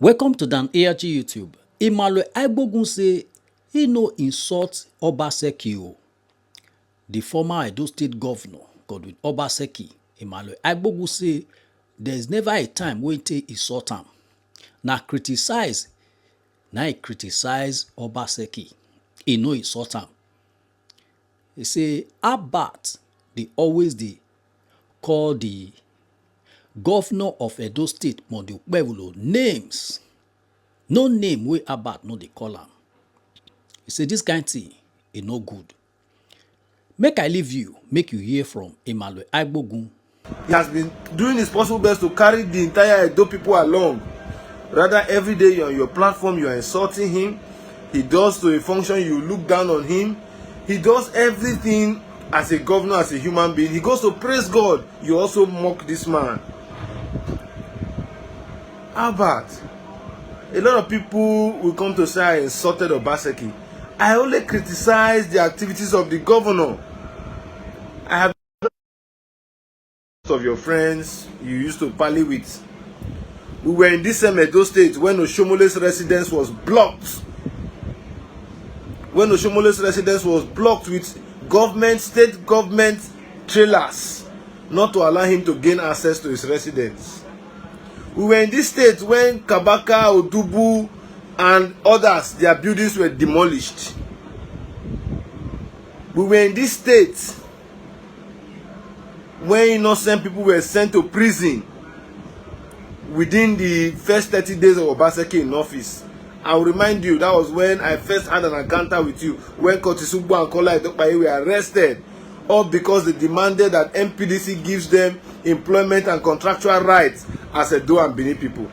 Welcome to Dan ARG YouTube. Emmanuel Agbogun say he no insult Obaseki o. The former Edo State governor, Godwin Obaseki, Emmanuel Agbogun say there is never a time when he insult am. Na he criticize Obaseki. He no insult am. He say ALBERT dey always dey call the governor of Edo State, Okpebholo, names. No name wey ALBERT no dey call am. He say this kind thing e no good. Make I leave you, make you hear from Emmanuel Agbogun. He has been doing his possible best to carry the entire Edo people along. Rather, every day you're on your platform, you are insulting him. He does to a function, you look down on him. He does everything as a governor, as a human being. He goes to praise God. You also mock this man. Albert, a lot of people will come to say I insulted Obaseki. I only criticize the activities of the governor. I have of your friends you used to parley with. We were in this same Edo State when Oshomole's residence was blocked. When Oshomole's residence was blocked with state government trailers, not to allow him to gain access to his residence. We were in this state when Kabaka, Odubu, and others, their buildings were demolished. We were in this state when innocent people were sent to prison within the first 30 days of Obaseki in office. I will remind you, that was when I first had an encounter with you, when Kotisugbo and Kola Edokpaye were arrested, all because they demanded that MPDC gives them employment and contractual rights as Edo and Benin people.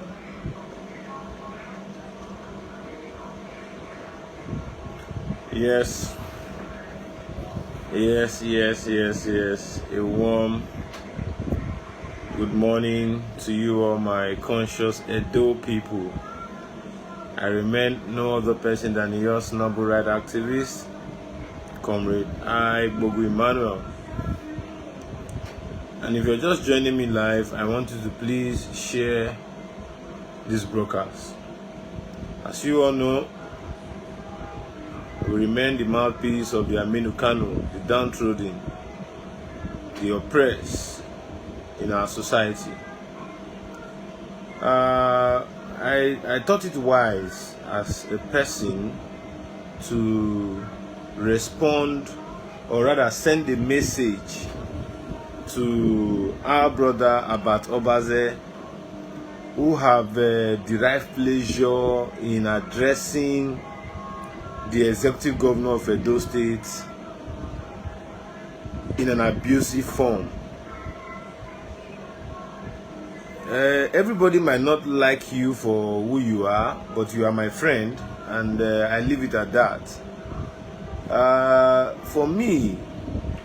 Yes. A warm good morning to you all, my conscious Edo people. I remain no other person than your noble right activist, Comrade Okpebholo Emmanuel. And if you're just joining me live, I want you to please share this broadcast. As you all know, we remain the mouthpiece of the Aminu Kano, the downtrodden, the oppressed in our society. I thought it wise as a person to respond, or rather send a message to our brother ALBERT Obaze, who have derived pleasure in addressing the executive governor of Edo State in an abusive form. Everybody might not like you for who you are, but you are my friend, and I leave it at that. For me,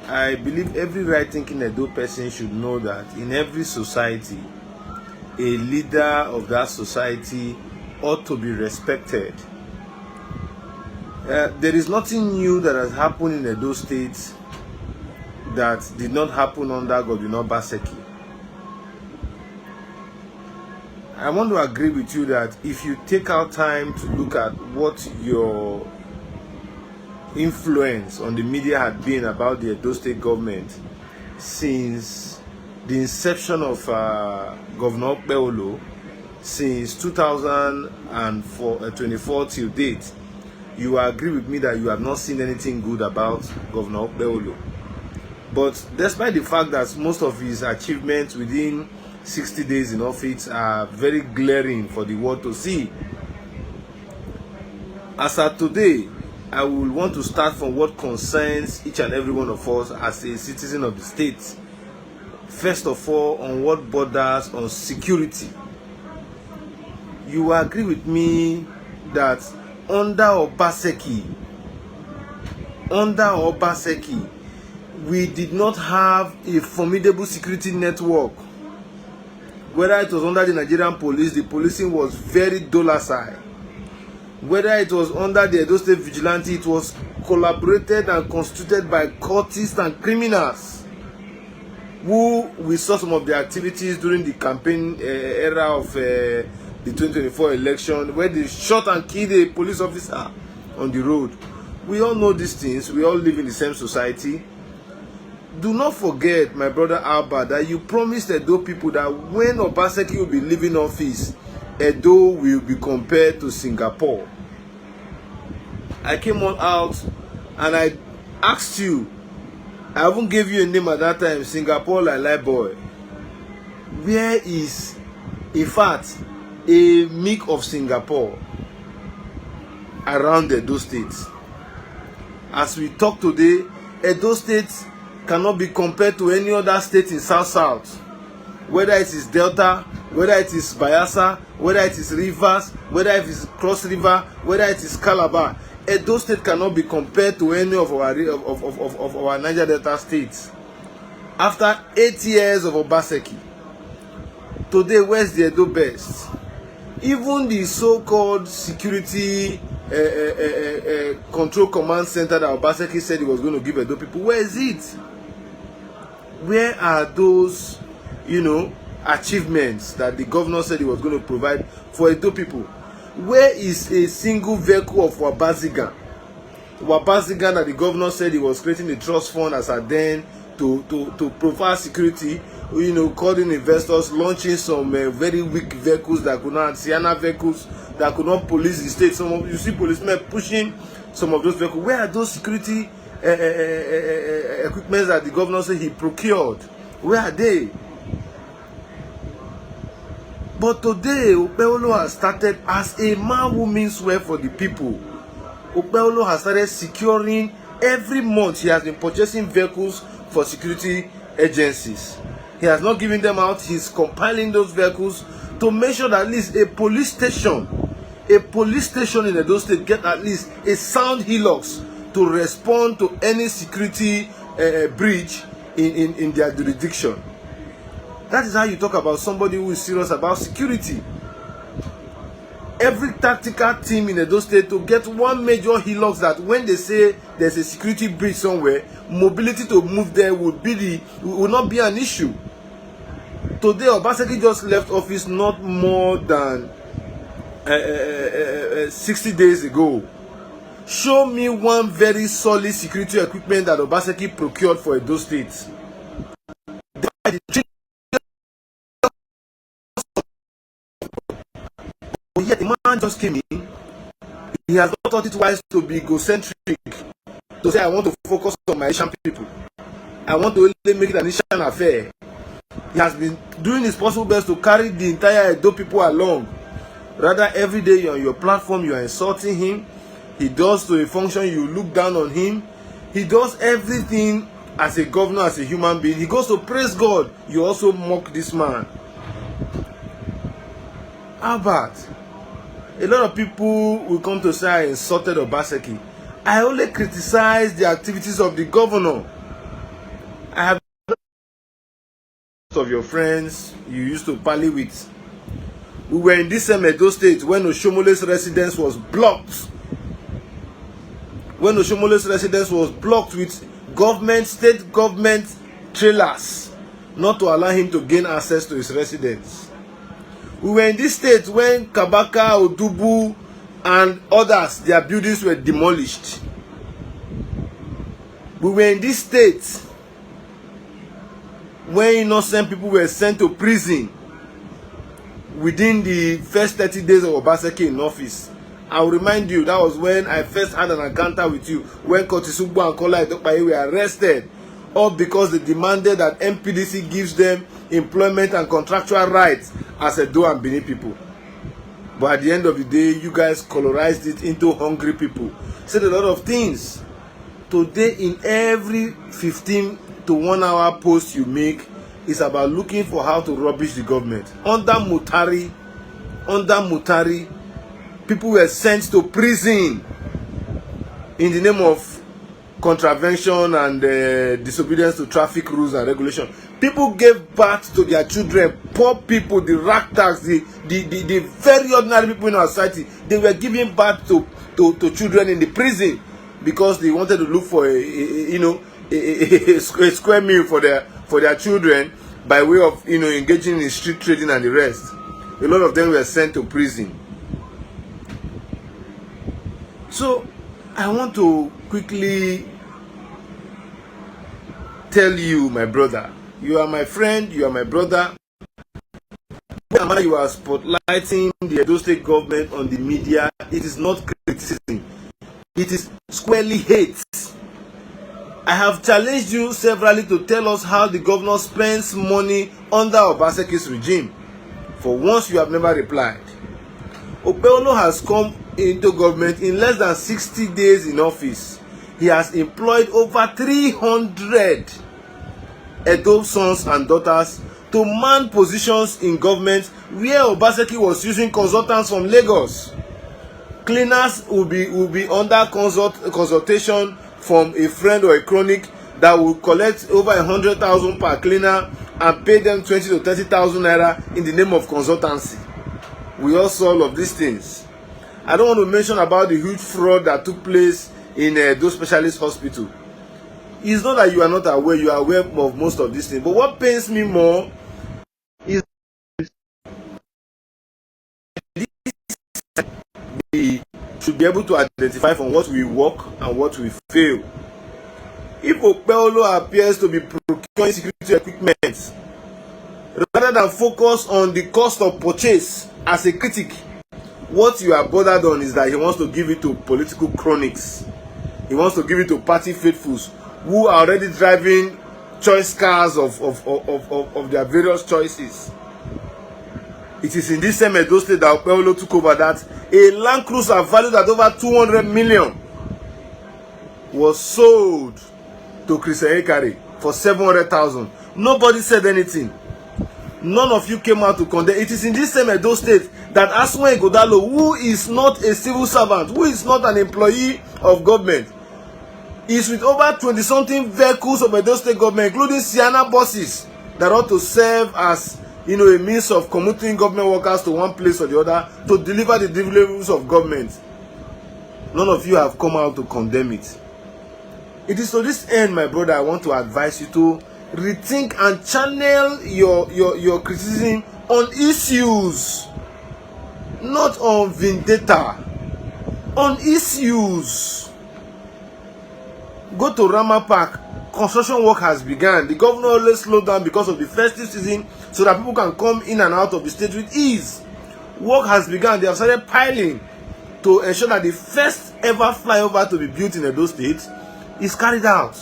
I believe every right-thinking Edo person should know that in every society, a leader of that society ought to be respected. There is nothing new that has happened in Edo State that did not happen under Godwin Obaseki. I want to agree with you that if you take out time to look at what your influence on the media had been about the Edo State government since the inception of Governor Okpebholo, since 2024 till date, you agree with me that you have not seen anything good about Governor Okpebholo. But despite the fact that most of his achievements within 60 days in office are very glaring for the world to see, as of today, I will want to start from what concerns each and every one of us as a citizen of the state. First of all, on what borders on security. You agree with me that under Obaseki, we did not have a formidable security network. Whether it was under the Nigerian police, the policing was very dollar-side. Whether it was under the Edo State vigilante, it was collaborated and constituted by cultists and criminals who we saw some of the activities during the campaign era of the 2024 election, where they shot and killed a police officer on the road. We all know these things. We all live in the same society. Do not forget, my brother Albert, that you promised Edo people that when Obaseki will be leaving office, Edo will be compared to Singapore. I came on out and I asked you, I even gave you a name at that time, Singapore like boy. Where is, in fact, a meek of Singapore around Edo State? As we talk today, Edo State cannot be compared to any other state in South. Whether it is Delta, whether it is Bayelsa, whether it is Rivers, whether it is Cross River, whether it is Calabar, Edo State cannot be compared to any of our Niger Delta states. After 8 years of Obaseki, today where's the Edo best? Even the so-called security control command center that Obaseki said he was going to give Edo people, where is it? Where are those, achievements that the governor said he was going to provide for Edo people? Where is a single vehicle of Wabazee that the governor said he was creating a trust fund as at then to provide security, calling investors, launching some very weak vehicles that could not, Sienna vehicles that could not police the state. You see policemen pushing some of those vehicles. Where are those security equipments that the governor said he procured? Where are they? But today, Okpebholo has started as a man who means well for the people. Okpebholo has started securing, every month he has been purchasing vehicles for security agencies. He has not given them out. He's compiling those vehicles to make sure that at least a police station in Edo State get at least a sound helix to respond to any security breach in their jurisdiction. That is how you talk about somebody who is serious about security. Every tactical team in Edo State to get one major helix that when they say there's a security breach somewhere, mobility to move there will not be an issue. Today, Obaseki just left office not more than 60 days ago. Show me one very solid security equipment that Obaseki procured for Edo State. Yet the man just came in. He has not thought it wise to be egocentric, to say I want to focus on my Asian people. I want to only make it an Asian affair. He has been doing his possible best to carry the entire Edo people along. Rather, every day you're on your platform, you are insulting him. He does to a function, you look down on him. He does everything as a governor, as a human being. He goes to praise God. You also mock this man. Albert, a lot of people will come to say I insulted Obaseki. I only criticize the activities of the governor. I have of your friends you used to parley with. We were in this same Edo State when Oshomole's residence was blocked. When Oshomole's residence was blocked with state government trailers, not to allow him to gain access to his residence. We were in this state when Kabaka, Odubu, and others, their buildings were demolished. We were in this state when innocent people were sent to prison within the first 30 days of Obaseki in office. I will remind you, that was when I first had an encounter with you, when Kotisugbo and Kola Edokpaye were arrested, all because they demanded that MPDC gives them employment and contractual rights as Edo and Benin people. But at the end of the day, you guys colorized it into hungry people. Said a lot of things. Today, in every 15 to 1 hour post you make, is about looking for how to rubbish the government. Under Mutari, people were sent to prison in the name of contravention and disobedience to traffic rules and regulations. People gave birth to their children, poor people, the ragtags, the very ordinary people in our society. They were giving birth to children in the prison because they wanted to look for a square meal for their children by way of engaging in street trading and the rest. A lot of them were sent to prison. So I want to quickly tell you, my brother, you are my friend, you are my brother. You are spotlighting the Edo State government on the media. It is not criticism. It is squarely hate. I have challenged you severally to tell us how the governor spends money under Obaseki's regime. For once, you have never replied. Okpebholo has come into government in less than 60 days in office. He has employed over 300 Edo sons and daughters to man positions in government where Obaseki was using consultants from Lagos. Cleaners will be under consultation from a friend or a chronic that will collect over 100,000 per cleaner and pay them 20 to 30,000 naira in the name of consultancy. We all saw all of these things. I don't want to mention about the huge fraud that took place in those specialist hospital. It's not that you are not aware, you are aware of most of these things. But what pains me more is we should be able to identify from what we work and what we fail. If Okpebholo appears to be procuring security equipment, rather than focus on the cost of purchase as a critic, what you are bothered on is that he wants to give it to political chronics. He wants to give it to party faithfuls who are already driving choice cars of their various choices. It is in this same Edo State that Okpebholo took over that a Land Cruiser valued at over 200 million was sold to Christian Ekare for 700,000. Nobody said anything. None of you came out to condemn. It is in this same Edo State that Aswan Ighodalo, who is not a civil servant, who is not an employee of government, is with over 20-something vehicles of Edo State government, including Sienna buses that ought to serve as a means of commuting government workers to one place or the other to deliver the deliverables of government. None of you have come out to condemn it. It is to this end, my brother, I want to advise you to rethink and channel your criticism on issues, not on vendetta, on issues. Go to Rama Park. Construction work has begun. The governor always slowed down because of the festive season so that people can come in and out of the state with ease. Work has begun. They have started piling to ensure that the first ever flyover to be built in Edo State is carried out.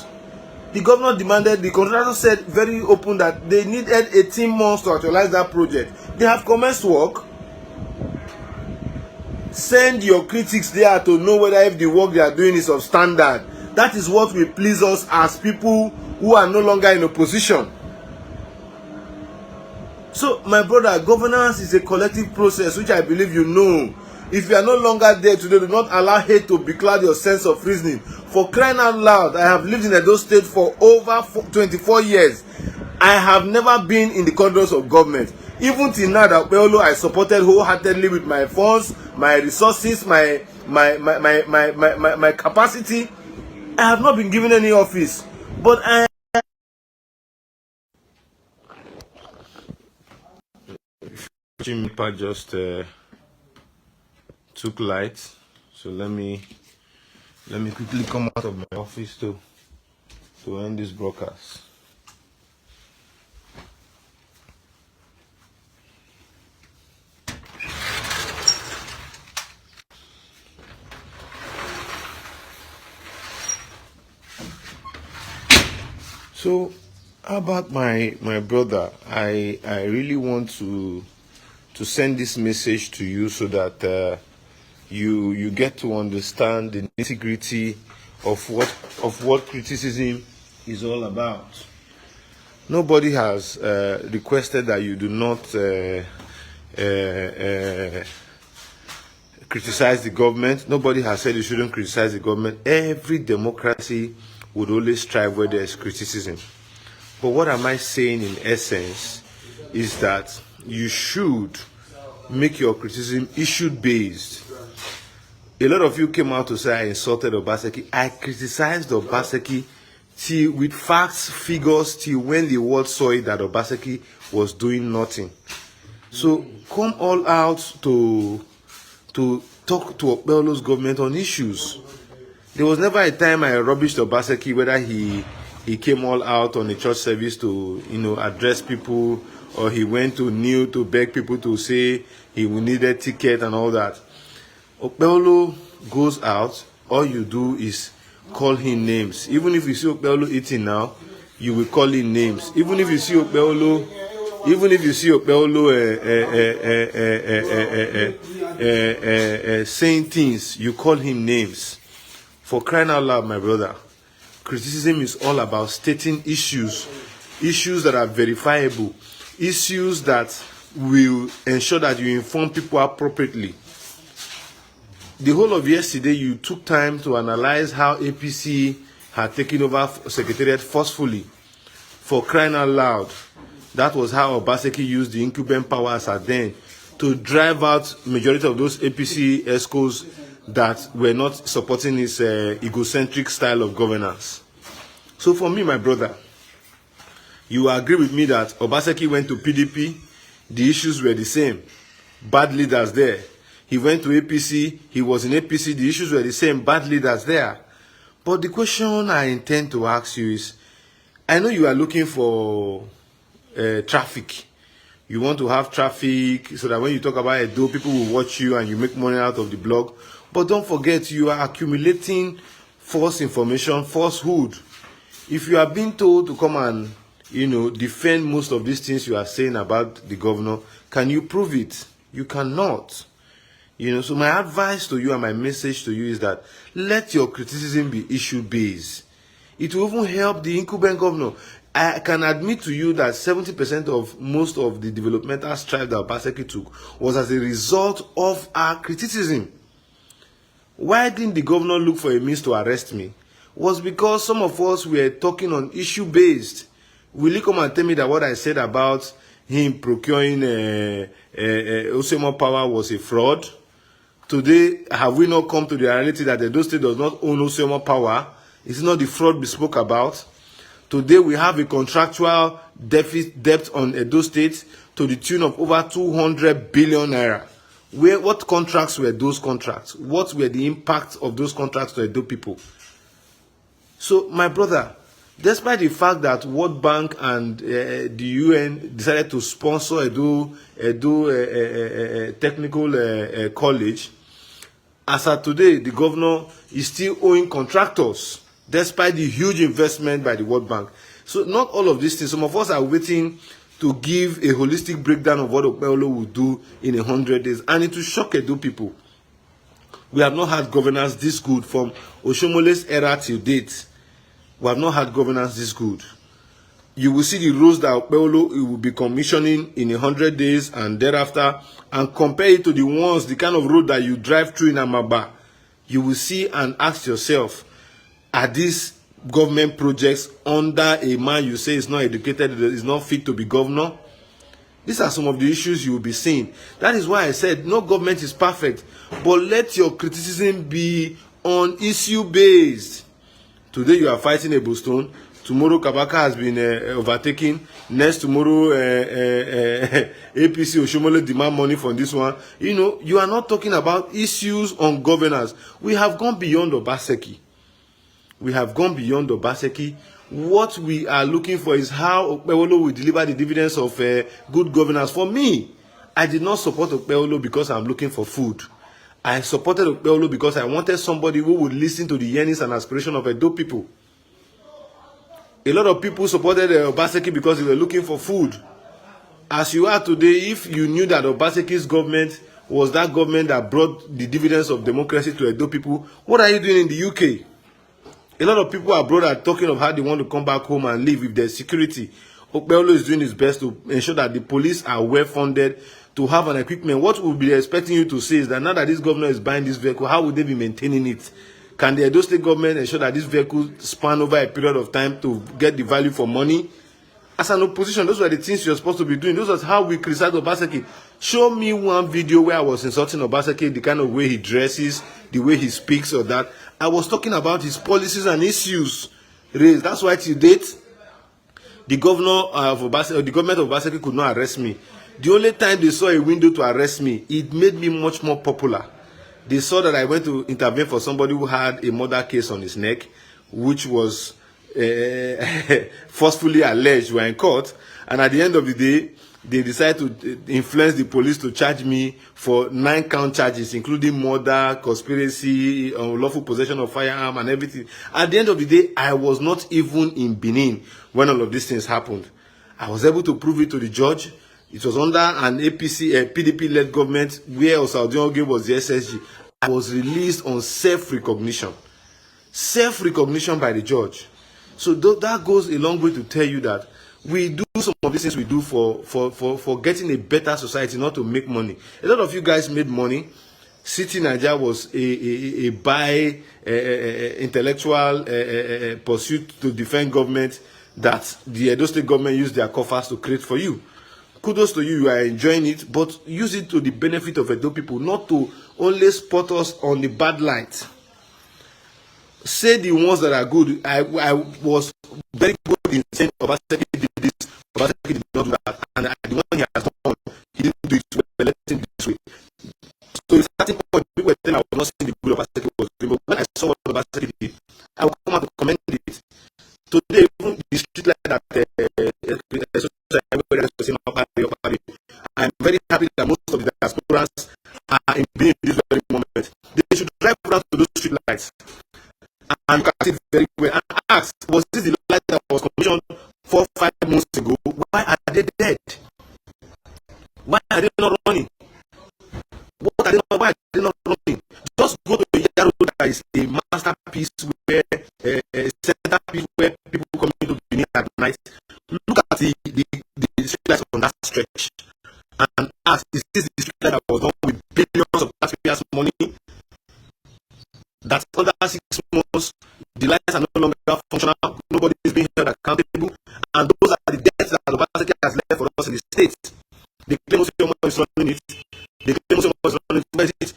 The governor demanded, the contractor said very open that they needed 18 months to actualize that project. They have commenced work. Send your critics there to know whether if the work they are doing is of standard. That is what will please us as people who are no longer in opposition. So, my brother, governance is a collective process which I believe you know. If you are no longer there today, do not allow hate to becloud your sense of reasoning. For crying out loud, I have lived in Edo State for over 24 years. I have never been in the corridors of government. Even till now, that Okpebholo I supported wholeheartedly with my funds, my resources, my capacity. I have not been given any office, but I just took light, so let me quickly come out of my office to end this broadcast. So, how about my brother? I really want to send this message to you so that you get to understand the nitty-gritty of what criticism is all about. Nobody has requested that you do not criticize the government. Nobody has said you shouldn't criticize the government. Every democracy would always strive where there is criticism. But what am I saying in essence is that you should make your criticism issue-based. A lot of you came out to say I insulted Obaseki. I criticized Obaseki till with facts, figures, till when the world saw it that Obaseki was doing nothing. So come all out to talk to Okpebholo's government on issues. There was never a time I rubbished Obaseki, whether he came all out on a church service to, you know, address people, or he went to kneel to beg people to say he needed ticket and all that. Okpebholo goes out, all you do is call him names. Even if you see Okpebholo eating now, you will call him names. Even if you see Okpebholo saying things, you call him names. For crying out loud, my brother, criticism is all about stating issues that are verifiable, issues that will ensure that you inform people appropriately. The whole of yesterday, you took time to analyze how APC had taken over Secretariat forcefully. For crying out loud, that was how Obaseki used the incumbent powers at then to drive out majority of those APC ESCOs that were not supporting his egocentric style of governance. So for me, my brother, you agree with me that Obaseki went to PDP, the issues were the same. Bad leaders there. He went to APC, he was in APC, the issues were the same. Bad leaders there. But the question I intend to ask you is, I know you are looking for traffic. You want to have traffic so that when you talk about Edo, people will watch you and you make money out of the blog. But don't forget, you are accumulating false information, falsehood. If you are being told to come and, you know, defend most of these things you are saying about the governor, can you prove it? You cannot. You know, so my advice to you and my message to you is that let your criticism be issue-based. It will even help the incumbent governor. I can admit to you that 70% of most of the developmental strides that Obaseki took was as a result of our criticism. Why didn't the governor look for a means to arrest me? Was because some of us were talking on issue-based. Will you come and tell me that what I said about him procuring Osemo power was a fraud? Today, have we not come to the reality that Edo State does not own Osemo power? Is it not the fraud we spoke about? Today, we have a contractual debt on Edo State to the tune of over 200 billion naira. What contracts were those contracts? What were the impacts of those contracts to Edo people? So, my brother, despite the fact that World Bank and the UN decided to sponsor Edo Technical College, as of today, the governor is still owing contractors, despite the huge investment by the World Bank. So not all of these things. Some of us are waiting to give a holistic breakdown of what Okpebholo will do in 100 days. And it will shock Edo people. We have not had governance this good from Oshomole's era till date. We have not had governance this good. You will see the roads that Okpebholo will be commissioning in 100 days and thereafter, and compare it to the ones, the kind of road that you drive through in Amaba. You will see and ask yourself, are these government projects under a man you say is not educated, is not fit to be governor? These are some of the issues you will be seeing. That is why I said no government is perfect, but let your criticism be on issue based. Today you are fighting a Boston. Tomorrow Kabaka has been overtaken. Next tomorrow APC Oshomole demand money from this one. You know, you are not talking about issues on governance. We have gone beyond Obaseki. We have gone beyond Obaseki. What we are looking for is how Okpebholo will deliver the dividends of good governance. For me, I did not support Okpebholo because I'm looking for food. I supported Okpebholo because I wanted somebody who would listen to the yearnings and aspirations of Edo people. A lot of people supported Obaseki because they were looking for food. As you are today, if you knew that Obaseki's government was that government that brought the dividends of democracy to Edo people, what are you doing in the UK? A lot of people abroad are talking of how they want to come back home and live with their security. Okpebholo is doing his best to ensure that the police are well funded to have an equipment. What we'll be expecting you to say is that now that this governor is buying this vehicle, how would they be maintaining it? Can the Edo State government ensure that this vehicle span over a period of time to get the value for money? As an opposition, those were the things you're supposed to be doing. Those are how we criticize Obaseki. Show me one video where I was insulting Obaseki, the kind of way he dresses, the way he speaks or that. I was talking about his policies and issues raised. That's why to date, the governor of Obaseki, the government of Obaseki could not arrest me. The only time they saw a window to arrest me, it made me much more popular. They saw that I went to intervene for somebody who had a murder case on his neck, which was forcefully alleged. We were in court, and at the end of the day, they decided to influence the police to charge me for 9 count charges, including murder, conspiracy, unlawful possession of firearm, and everything. At the end of the day, I was not even in Benin when all of these things happened. I was able to prove it to the judge. It was under an APC, PDP-led government where Osaodio was the SSG. I was released on self-recognition. Self-recognition by the judge. So that goes a long way to tell you that we do some of these things we do for getting a better society, not to make money. A lot of you guys made money. City Nigeria was a intellectual pursuit to defend government that the Edo State government used their coffers to create for you. Kudos to you, you are enjoying it, but use it to the benefit of Edo people, not to only spot us on the bad light. Say the ones that are good. I was very good in saying Obaseki did this, Obaseki did not do that, and the one he has done, he didn't do it well, let him do this way. So at a certain point, people were saying I was not seeing the good Obaseki was doing, but when I saw what Obaseki did, I will come out to commend it. Today, even the street light that I'm very happy that most of the diasporans are in Benin this very moment. They should drive around to those street lights and look at it very well and ask, was this the light that was commissioned 4 or 5 months ago? Why are they dead? Why are they not running? Why are they not running? Just go to Yaro, that is a masterpiece where a centerpiece where people come into Benin at night. Look at the street lights on that stretch and ask, is this the street light that was done with billions of taxpayers' money? That under 6 months, the lights are no longer functional, nobody is being held accountable, and those are the debts that Obaseki has left for us in the state. They claim someone is running it, they claim someone is running it.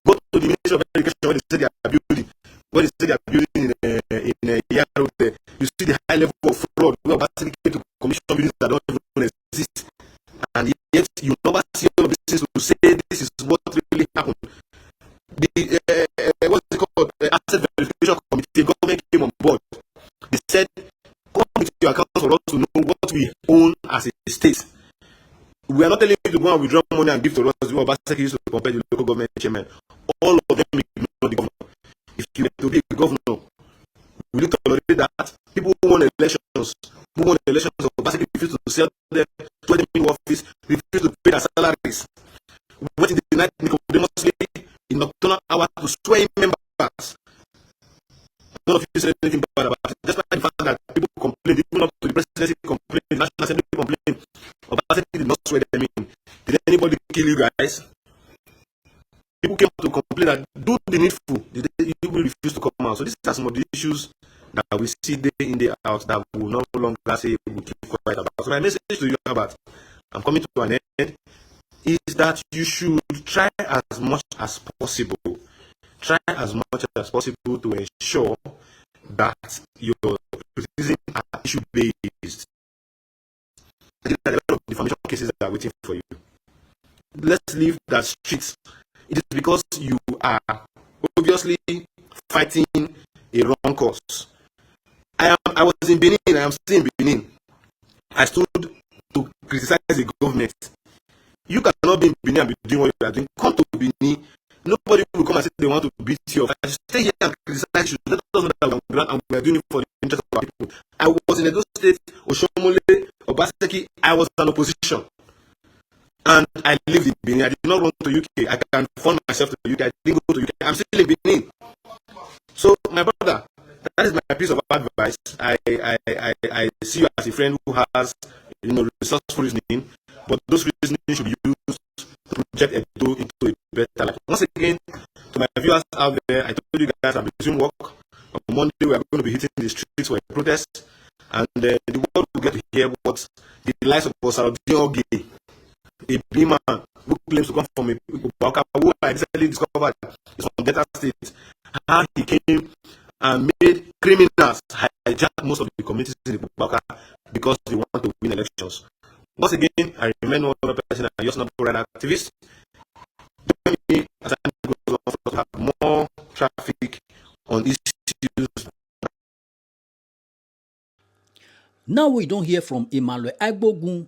Go to the Ministry of Education when they say they are building. When they say they are building in Yaro there, you see the high level of fraud where Obaseki came to commission buildings that don't even exist. And yet you never see all of these things to say this is what really happened. The what's it called? The Asset Verification Committee, government came on board. They said, come with your accounts for us to know what we own as a state. We are not telling you to go and withdraw money and give to us. Obaseki used to compare the local government chairman. All of them ignore the governor. If you were to be a governor, we need to tolerate that. People who won elections, Obaseki refused to sell them 20 million office, refused to pay their salaries. We went in the night demonstrate in nocturnal hours to sway members. None of you said anything bad about it. Despite the fact that people complained, even up to the presidency complained, the National Assembly complained, Obaseki did not swear them in. Did anybody kill you guys? People came out to complain that do the needful. You will refuse to come out. So these are some of the issues that we see day in, day out that we will no longer say we keep quiet about. So my message to you about, I'm coming to an end, is that you should try as much as possible. Try as much as possible to ensure that your criticism are issue based. I think that a lot of defamation cases are waiting for you. Let's leave that street. It is because you are obviously fighting a wrong cause. I was in Benin, I am still in Benin. I stood to criticize the government. You cannot be in Benin and be doing what you are doing. Come to Benin. Nobody will come and say they want to beat you. I stay here and criticize you. Let us know that we are on ground and we are doing it for the interest of our people. I was in Edo State, Oshomole, Obaseki. I was an opposition. And I lived in Benin. I did not run to UK. I can fund myself to UK. I didn't go to UK. I'm still in Benin. So, my brother, that is my piece of advice. I see you as a friend who has, resourceful reasoning, but those reasoning should be used to project Edo into a better life. Once again, to my viewers out there, I told you guys I'm resuming work. On Monday, we are going to be hitting the streets for a protest, and the world will get to hear what the likes of Osaodio, a big man who claims to come from a Bauka, who I recently discovered is from Delta State, how he came and made criminals hijack most of the communities in the Bauka because they want to win elections. Once again, I remain one other person and just not right activist. Join me as I go on to have more traffic on issues. Now we don't hear from Emmanuel Agbogun.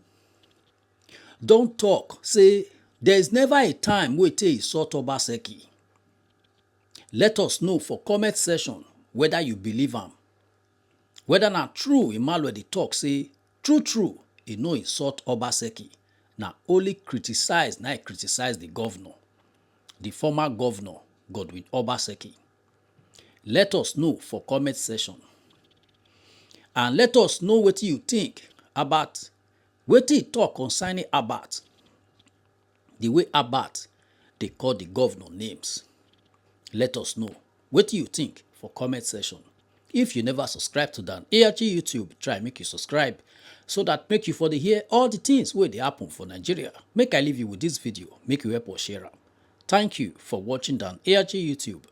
Don't talk, say there is never a time we take sort Obaseki. Let us know for comment section whether you believe am. Whether na true Emmanuel dey talk say true e no insult Obaseki. Na only criticize na e criticize the governor, the former governor Godwin Obaseki. Let us know for comment section. And let us know wetin you think about wetin e talk concerning Albert. The way Albert dey call the governor names. Let us know wetin you think for comment section. If you never subscribe to Dan ARG YouTube, try make you subscribe so that make you for dey hear all the things wey dey happen for Nigeria. Make I leave you with this video, make you help us share am. Thank you for watching Dan ARG YouTube.